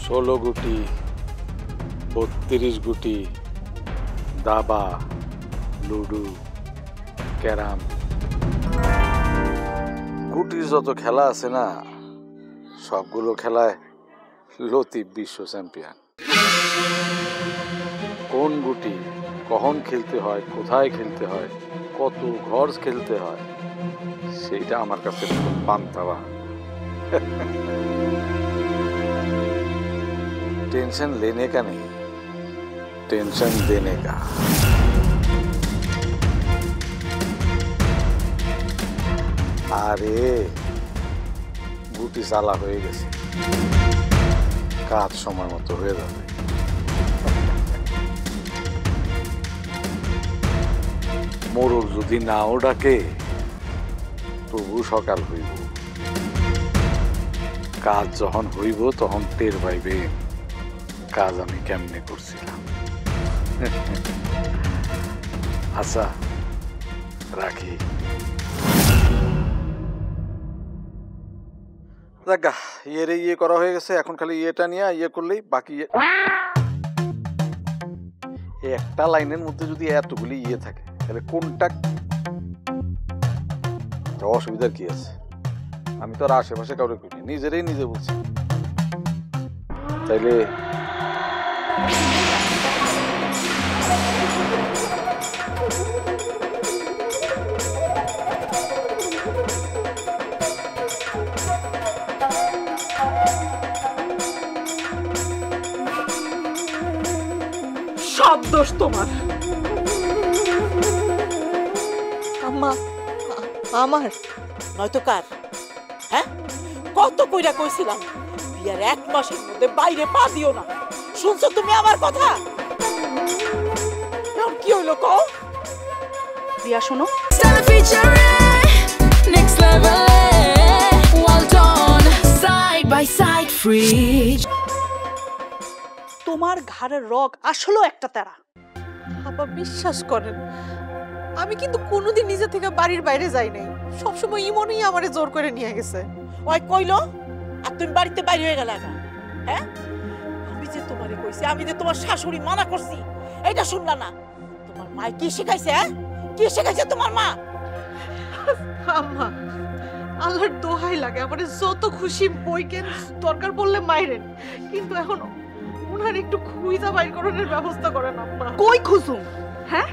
16 গুটি 32 গুটি দাবা লুডু ক্যারাম গুটির যত খেলা আছে না সবগুলো খেলায় লতিফ বিশ্ব চ্যাম্পিয়ন। কোন গুটি কখন খেলতে হয়, কোথায় খেলতে হয়, কত ঘর খেলতে হয় সেটা আমার কাছে পান্তাবা। टेंशन लेने का नहीं, टेंशन देने का। আরে গুটি চালা হয়ে গেছে, কাজ সময় মতো হয়ে যাবে। মোরগ যদি নাও ডাকে তবু সকাল হইব, কাজ যখন হইব তখন টের পাইবে কাজ আমি কেমনে করছিলাম। আচ্ছা রাখি। দেখা ইয়েরে ইয়ে করা হয়ে গেছে, এখন খালি ইয়েটা নিয়ে ইয়ে করলেই বাকি একটা লাইনের মধ্যে যদি এতগুলি ইয়ে থাকে তাহলে কোনটা অসুবিধার কি আছে? আমি তো আর আশেপাশে কাউরে করিনি, নিজেরাই নিজে বলছি। তাইলে সব দোষ তোমার। আম্মা আমার নয়তো কার? হ্যাঁ, কত কইরা কইছিলাম বিয়ার 1 মাসের মধ্যে বাইরে পা দিও না। শুনছো তুমি আমার কথা? কি হইলো কও? রিয়া শোনো, তোমার ঘাড়ের রগ আসলে একটা তারা। আপা বিশ্বাস করেন, আমি কিন্তু কোনোদিন নিজে থেকে বাড়ির বাইরে যাই নাই, সবসময় ইমনই আমারে জোর করে নিয়ে গেছে। ওই কইলো আর তুমি বাড়িতে বাইরে হয়ে গেলা না? হ্যাঁ, আমি যে তোমারে কইছি, আমি যে তোমার শাশুড়ি মানা করছি, এটা শুনলা না? তোমার মা কি শিখাইছে? হ্যাঁ, কি শিখাইছে তোমার মা? আম্মা আল্লাহর দোহাই লাগে, আমারে যত খুশি বইকেন, দরকার পড়লে মাইরেন, কিন্তু এখন ওনার একটু খুঁজা বাইর করানোর ব্যবস্থা করেন আম্মা। কই খুঁজুম? হ্যাঁ,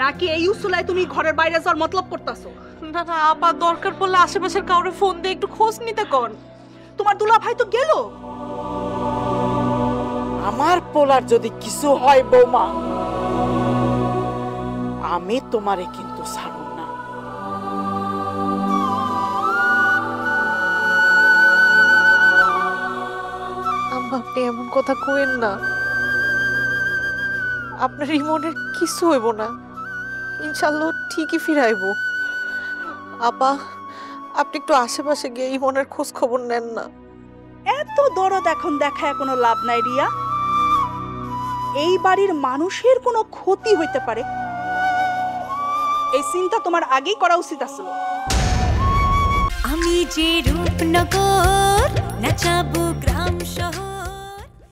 নাকি এই উসুলায় তুমি ঘরের বাইরে যাওয়ার মতলব করতেছো? না না আপা, দরকার পড়লে আশেপাশের কাউরে ফোন দিয়ে একটু খোঁজ নিতে কোন। তোমার দুলা ভাই তো গেল। আমার পোলার যদি কিছু হয় বৌমা, আমি তোমারে কিন্তু ছাড়ব না। আম্মা আপনি এমন কথা কইেন না, আপনার ইমনের কিছু হইব না, ইনশাআল্লাহ ঠিকই ফিরাইব। আপা আপনি একটু আশেপাশে গিয়ে ইমনের খোঁজ খবর নেন না। এত দরদ এখন দেখায় কোনো লাভ নাই রিয়া। এই বাড়ির মানুষের কোনো ক্ষতি হইতে পারে, এই চিন্তা তোমার আগেই করা উচিত ছিল। আমি যে রূপনগর নাচাবো গ্রাম শহর।